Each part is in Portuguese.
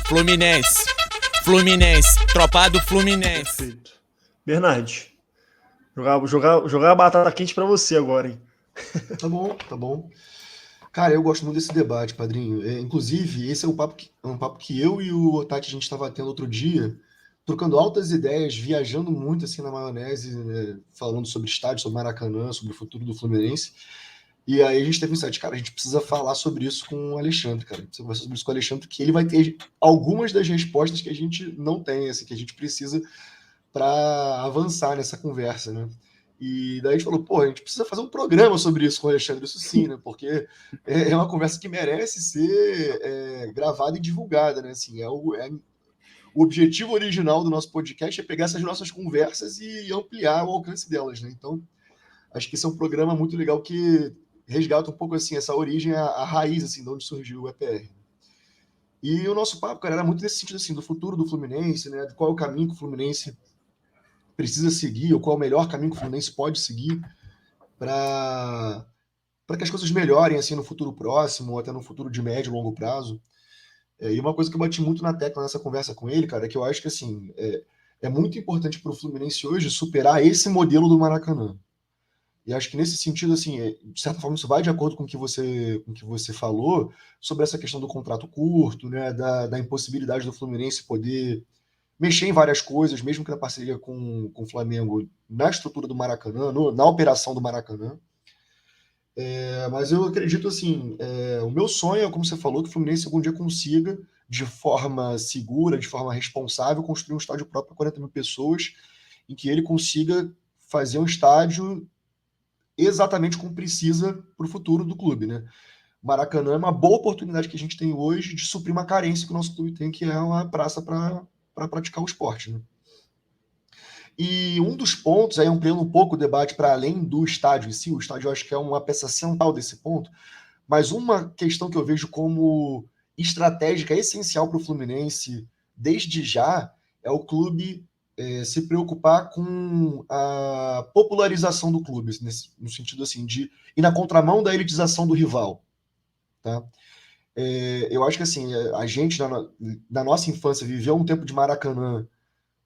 Fluminense. Fluminense. Tropa do Fluminense. Perfeito. Bernardes, jogar a batata quente pra você agora, hein? Tá bom, tá bom. Cara, eu gosto muito desse debate, padrinho. Inclusive, esse é um papo que eu e o Otati a gente estava tendo outro dia, trocando altas ideias, viajando muito assim na maionese, né, falando sobre estádio, sobre Maracanã, sobre o futuro do Fluminense. E aí a gente teve um insight, cara, a gente precisa falar sobre isso com o Alexandre, cara. A gente precisa conversar sobre isso com o Alexandre, que ele vai ter algumas das respostas que a gente não tem, assim, que a gente precisa para avançar nessa conversa, né? E daí a gente falou, pô, a gente precisa fazer um programa sobre isso com o Alexandre, isso sim, né? Porque é uma conversa que merece ser gravada e divulgada, né? Assim, o objetivo original do nosso podcast é pegar essas nossas conversas e ampliar o alcance delas, né? Então, acho que esse é um programa muito legal que resgata um pouco, assim, essa origem, a raiz, assim, de onde surgiu o EPR. E o nosso papo, cara, era muito nesse sentido, assim, do futuro do Fluminense, né? De qual é o caminho que o Fluminense precisa seguir, ou qual é o melhor caminho que o Fluminense pode seguir para que as coisas melhorem assim no futuro próximo, ou até no futuro de médio e longo prazo. E uma coisa que eu bati muito na tecla nessa conversa com ele, cara, é que eu acho que assim, é muito importante para o Fluminense hoje superar esse modelo do Maracanã. E acho que nesse sentido, assim, de certa forma, isso vai de acordo com o que você falou sobre essa questão do contrato curto, né, da impossibilidade do Fluminense poder mexer em várias coisas, mesmo que na parceria com o Flamengo, na estrutura do Maracanã, na operação do Maracanã. Mas eu acredito assim, o meu sonho é, como você falou, que o Fluminense algum dia consiga, de forma segura, de forma responsável, construir um estádio próprio para 40 mil pessoas, em que ele consiga fazer um estádio exatamente como precisa para o futuro do clube, né? O Maracanã é uma boa oportunidade que a gente tem hoje de suprir uma carência que o nosso clube tem, que é uma praça para praticar o esporte, né? E um dos pontos, aí ampliando um pouco o debate para além do estádio em si, o estádio eu acho que é uma peça central desse ponto, mas uma questão que eu vejo como estratégica essencial para o Fluminense, desde já, é o clube se preocupar com a popularização do clube, no sentido assim, de ir na contramão da elitização do rival. Tá? Eu acho que assim, a gente, na nossa infância, viveu um tempo de Maracanã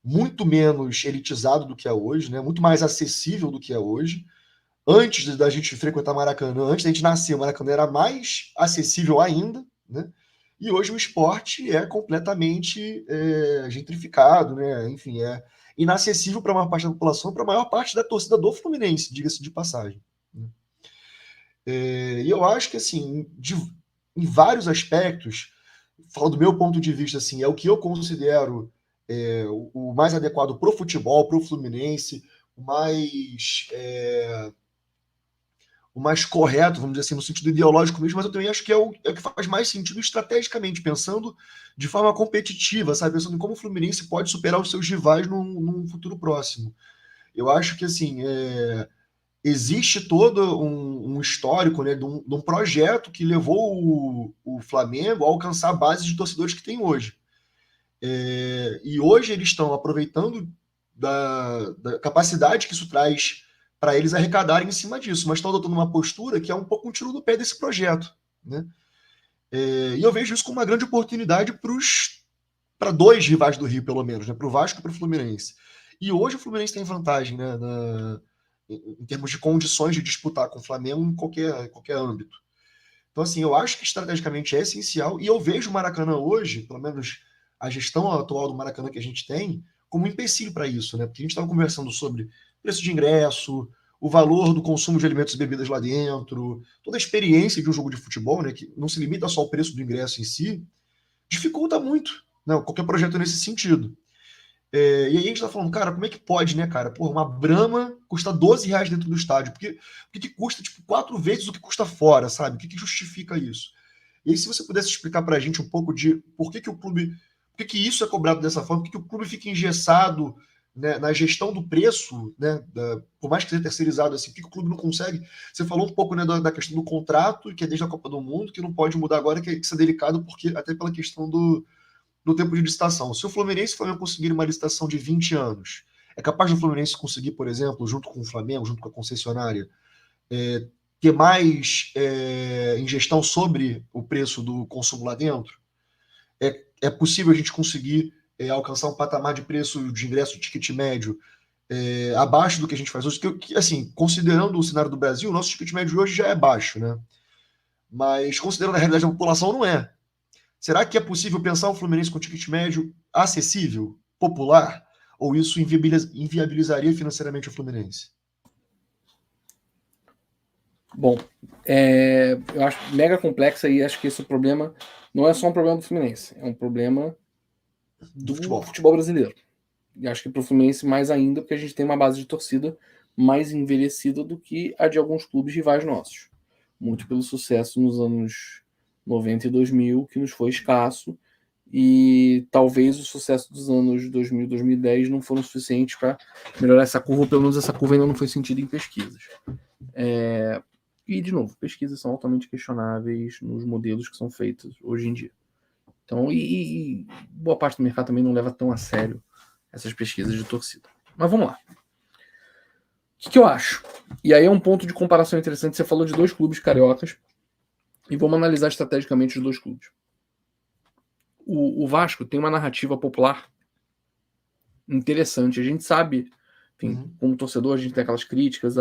muito menos elitizado do que é hoje, né? Muito mais acessível do que é hoje. Antes da gente frequentar Maracanã, antes da gente nascer, o Maracanã era mais acessível ainda, né? E hoje o esporte é completamente gentrificado, né? Enfim, é inacessível para a maior parte da população, para a maior parte da torcida do Fluminense, diga-se de passagem. Né? E eu acho que, assim, em vários aspectos, falo do meu ponto de vista, assim, é o que eu considero o mais adequado para o futebol, para o Fluminense, o mais correto, vamos dizer assim, no sentido ideológico mesmo, mas eu também acho que é o que faz mais sentido estrategicamente, pensando de forma competitiva, sabe? Pensando em como o Fluminense pode superar os seus rivais num futuro próximo. Eu acho que, assim, existe todo um histórico, né, de um projeto que levou o Flamengo a alcançar a base de torcedores que tem hoje. E hoje eles estão aproveitando da capacidade que isso traz para eles arrecadarem em cima disso, mas estão adotando uma postura que é um pouco um tiro do pé desse projeto. Né? E eu vejo isso como uma grande oportunidade para dois rivais do Rio, pelo menos, né? Para o Vasco e para o Fluminense. E hoje o Fluminense tem vantagem, né? Em termos de condições de disputar com o Flamengo em qualquer âmbito. Então, assim, eu acho que estrategicamente é essencial, e eu vejo o Maracanã hoje, pelo menos a gestão atual do Maracanã que a gente tem, como um empecilho para isso, né? Porque a gente estava conversando sobre preço de ingresso, o valor do consumo de alimentos e bebidas lá dentro, toda a experiência de um jogo de futebol, né? Que não se limita só ao preço do ingresso em si, dificulta muito, né? Qualquer projeto nesse sentido. E aí a gente tá falando, cara, como é que pode, né, cara? Porra, uma Brahma custa R$ 12 dentro do estádio. Por que custa, tipo, 4 vezes o que custa fora, sabe? O que justifica isso? E aí, se você pudesse explicar pra gente um pouco de por que o clube... Por que isso é cobrado dessa forma? Por que o clube fica engessado, né, na gestão do preço, né? Por mais que seja terceirizado, assim, por que o clube não consegue? Você falou um pouco, né, da questão do contrato, que é desde a Copa do Mundo, que não pode mudar agora, que isso é delicado, porque até pela questão do tempo de licitação. Se o Fluminense e o Flamengo conseguirem uma licitação de 20 anos, é capaz do Fluminense conseguir, por exemplo, junto com o Flamengo, junto com a concessionária, ter mais ingestão sobre o preço do consumo lá dentro? é possível a gente conseguir alcançar um patamar de preço de ingresso de ticket médio abaixo do que a gente faz hoje, que, assim, considerando o cenário do Brasil, o nosso ticket médio hoje já é baixo, né? Mas considerando a realidade da população, não é. Será que é possível pensar um Fluminense com ticket médio acessível, popular, ou isso inviabilizaria financeiramente o Fluminense? Bom, eu acho mega complexa e acho que esse problema não é só um problema do Fluminense, é um problema do futebol brasileiro. E acho que para o Fluminense mais ainda, porque a gente tem uma base de torcida mais envelhecida do que a de alguns clubes rivais nossos. Muito pelo sucesso nos anos 90 e 2000, que nos foi escasso, e talvez o sucesso dos anos 2000 e 2010 não foram suficientes para melhorar essa curva, ou pelo menos essa curva ainda não foi sentida em pesquisas. E, de novo, pesquisas são altamente questionáveis nos modelos que são feitos hoje em dia. Então, e boa parte do mercado também não leva tão a sério essas pesquisas de torcida. Mas vamos lá. O que eu acho? E aí é um ponto de comparação interessante. Você falou de 2 clubes cariocas e vamos analisar estrategicamente os 2 clubes. O Vasco tem uma narrativa popular interessante. A gente sabe, enfim, como torcedor, a gente tem aquelas críticas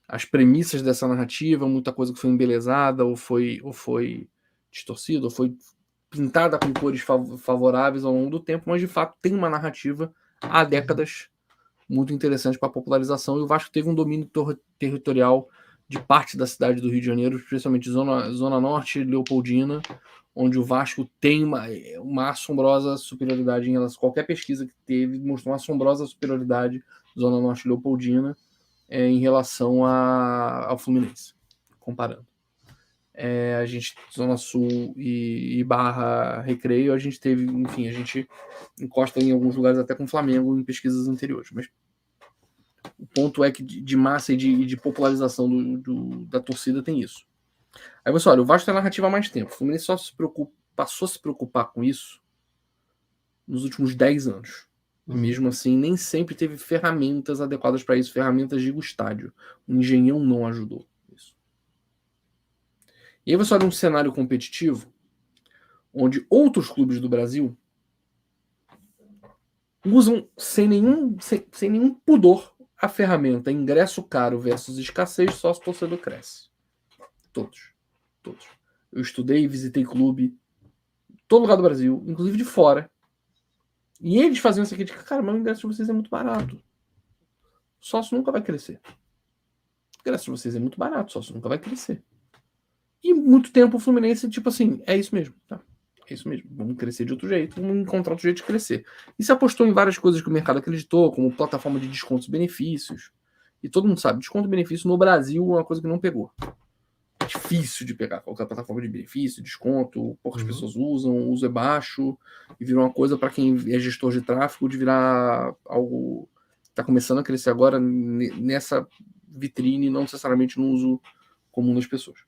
às premissas dessa narrativa, muita coisa que foi embelezada ou foi distorcida, ou foi pintada com cores favoráveis ao longo do tempo, mas de fato tem uma narrativa há décadas muito interessante para a popularização, e o Vasco teve um domínio territorial de parte da cidade do Rio de Janeiro, especialmente zona norte, Leopoldina, onde o Vasco tem uma assombrosa superioridade em relação a qualquer pesquisa que teve, mostrou uma assombrosa superioridade zona norte, Leopoldina, em relação ao Fluminense, comparando. A gente, Zona Sul e Barra Recreio, a gente teve, enfim, a gente encosta em alguns lugares até com o Flamengo em pesquisas anteriores, mas o ponto é que de massa e de popularização da torcida tem isso. Aí você olha, o Vasco tem narrativa há mais tempo, o Fluminense passou a se preocupar com isso nos últimos 10 anos. E mesmo assim, nem sempre teve ferramentas adequadas para isso, ferramentas de estádio. O Engenhão não ajudou. E aí você olha um cenário competitivo onde outros clubes do Brasil usam sem nenhum pudor a ferramenta ingresso caro versus escassez, sócio torcedor cresce. Todos. Eu estudei, visitei clube, todo lugar do Brasil, inclusive de fora. E eles faziam essa crítica, cara, mas o ingresso de vocês é muito barato. O sócio nunca vai crescer. O ingresso de vocês é muito barato, o sócio nunca vai crescer. E muito tempo o Fluminense, tipo assim, é isso mesmo, tá? É isso mesmo, vamos crescer de outro jeito, vamos encontrar outro jeito de crescer. E se apostou em várias coisas que o mercado acreditou, como plataforma de descontos e benefícios. E todo mundo sabe, desconto e benefício no Brasil é uma coisa que não pegou. É difícil de pegar qualquer plataforma de benefício, desconto, poucas pessoas usam, o uso é baixo, e virou uma coisa para quem é gestor de tráfego de virar algo que está começando a crescer agora nessa vitrine, não necessariamente no uso comum das pessoas.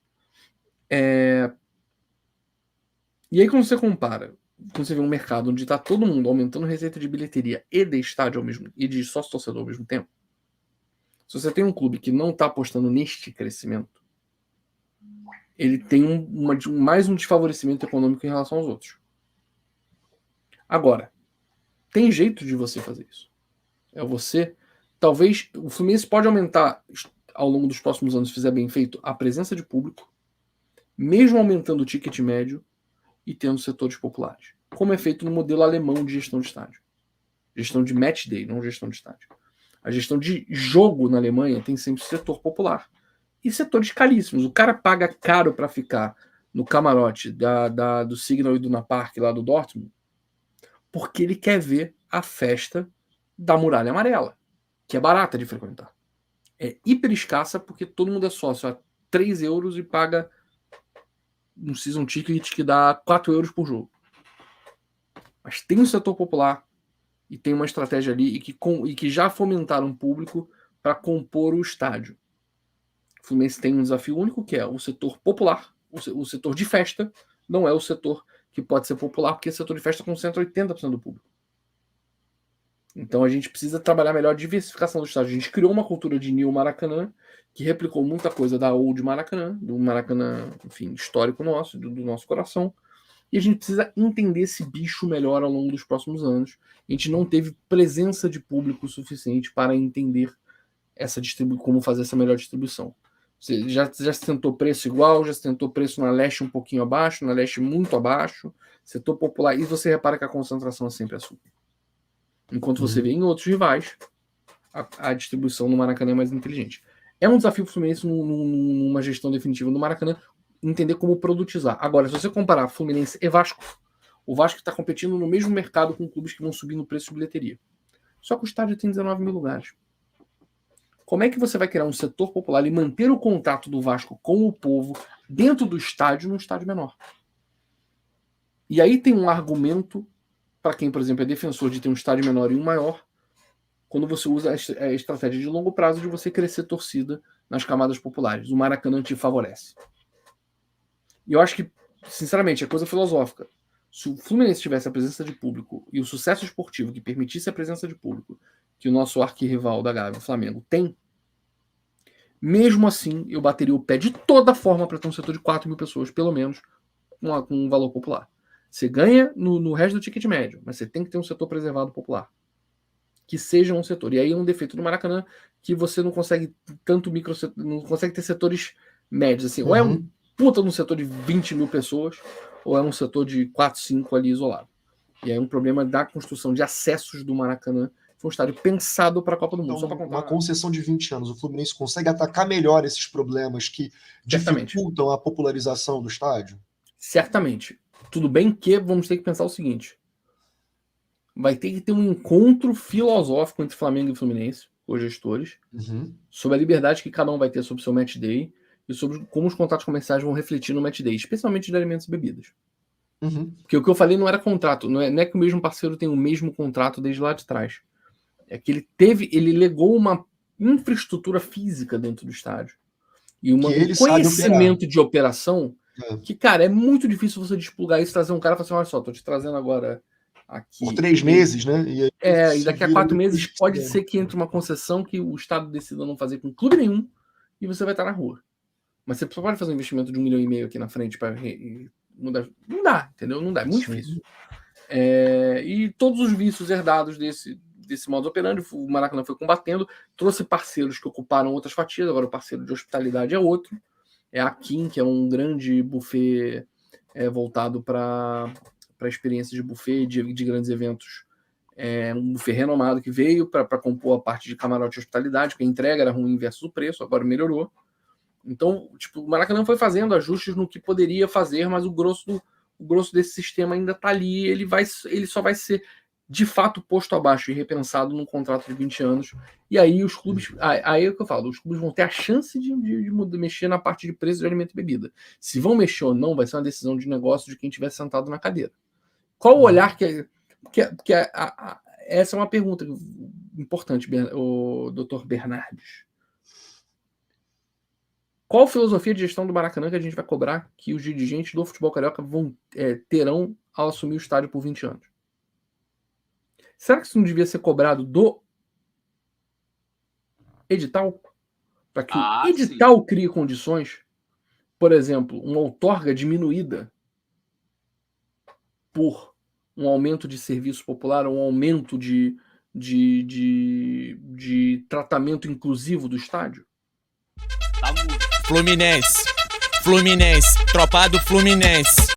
E aí quando você compara, quando você vê um mercado onde está todo mundo aumentando receita de bilheteria e de estádio e de sócio-torcedor ao mesmo tempo, se você tem um clube que não está apostando neste crescimento, ele tem mais um desfavorecimento econômico em relação aos outros. Agora, tem jeito de você fazer isso. Talvez, o Fluminense pode aumentar ao longo dos próximos anos, se fizer bem feito, a presença de público, mesmo aumentando o ticket médio e tendo setores populares, como é feito no modelo alemão de gestão de estádio. Gestão de match day, não gestão de estádio. A gestão de jogo na Alemanha tem sempre setor popular. E setores caríssimos. O cara paga caro para ficar no camarote do Signal e do Luna Park lá do Dortmund, porque ele quer ver a festa da Muralha Amarela, que é barata de frequentar. É hiper escassa porque todo mundo é sócio a 3 euros e paga um season ticket que dá 4 euros por jogo. Mas tem um setor popular e tem uma estratégia ali e que já fomentaram um público para compor o estádio. O Fluminense tem um desafio único, que é o setor popular. O setor de festa não é o setor que pode ser popular, porque o setor de festa concentra 80% do público. Então a gente precisa trabalhar melhor a diversificação do estádio. A gente criou uma cultura de New Maracanã, que replicou muita coisa da Old Maracanã, do Maracanã, enfim, histórico nosso, do nosso coração. E a gente precisa entender esse bicho melhor ao longo dos próximos anos. A gente não teve presença de público suficiente para entender como fazer essa melhor distribuição. Você já se tentou preço igual, já se tentou preço na leste um pouquinho abaixo, na leste muito abaixo, setor popular, e você repara que a concentração é sempre a sul. Enquanto você vê em outros rivais, a distribuição no Maracanã é mais inteligente. É um desafio para o Fluminense numa gestão definitiva do Maracanã, entender como produtizar. Agora, se você comparar Fluminense e Vasco, o Vasco está competindo no mesmo mercado com clubes que vão subir no preço de bilheteria. Só que o estádio tem 19 mil lugares. Como é que você vai criar um setor popular e manter o contato do Vasco com o povo dentro do estádio, num estádio menor? E aí tem um argumento para quem, por exemplo, é defensor de ter um estádio menor e um maior, quando você usa a estratégia de longo prazo de você crescer torcida nas camadas populares. O Maracanã te favorece. E eu acho que, sinceramente, é coisa filosófica. Se o Fluminense tivesse a presença de público e o sucesso esportivo que permitisse a presença de público que o nosso arquirrival da Gávea, o Flamengo, tem, mesmo assim, eu bateria o pé de toda forma para ter um setor de 4 mil pessoas, pelo menos, com um valor popular. Você ganha no resto do ticket médio, mas você tem que ter um setor preservado popular. Que seja um setor. E aí é um defeito do Maracanã que você não consegue não consegue ter setores médios. Assim, ou é um puta num setor de 20 mil pessoas, ou é um setor de 4, 5 ali isolado. E aí é um problema da construção de acessos do Maracanã. Foi um estádio pensado para a Copa do Mundo. Então, só para uma concessão de 20 anos, o Fluminense consegue atacar melhor esses problemas que dificultam a popularização do estádio? Certamente. Tudo bem que vamos ter que pensar o seguinte. Vai ter que ter um encontro filosófico entre Flamengo e Fluminense, os gestores, sobre a liberdade que cada um vai ter sobre o seu match day e sobre como os contratos comerciais vão refletir no match day, especialmente de alimentos e bebidas. Porque o que eu falei não era contrato, não é que o mesmo parceiro tem o mesmo contrato desde lá de trás. É que ele legou uma infraestrutura física dentro do estádio e um conhecimento de operação que, cara, é muito difícil você desplugar isso e trazer um cara e falar assim, olha só, tô te trazendo agora aqui... Por 3 meses, né? E daqui a 4 meses pode ser que entre uma concessão que o Estado decida não fazer com clube nenhum e você vai estar na rua. Mas você pode fazer um investimento de 1,5 milhão aqui na frente para mudar. Não dá, entendeu? Não dá, é muito difícil. E todos os vícios herdados desse modo operandi, o Maracanã foi combatendo, trouxe parceiros que ocuparam outras fatias, agora o parceiro de hospitalidade é outro, é a Kim, que é um grande buffet voltado para a experiência de buffet, de grandes eventos, um buffet renomado que veio para compor a parte de camarote e hospitalidade, porque a entrega era ruim versus o preço, agora melhorou. Então, o Maracanã foi fazendo ajustes no que poderia fazer, mas o grosso desse sistema ainda está ali, ele só vai ser de fato posto abaixo e repensado num contrato de 20 anos, e aí os clubes, aí é o que eu falo, os clubes vão ter a chance de mexer na parte de preço de alimento e bebida. Se vão mexer ou não, vai ser uma decisão de negócio de quem estiver sentado na cadeira. Qual o olhar essa é uma pergunta importante, o Dr. Bernardes. Qual filosofia de gestão do Maracanã que a gente vai cobrar que os dirigentes do futebol carioca terão ao assumir o estádio por 20 anos? Será que isso não devia ser cobrado do edital? Para que o edital crie condições, por exemplo, uma outorga diminuída por um aumento de serviço popular, um aumento de tratamento inclusivo do estádio? Fluminense, Tropado Fluminense.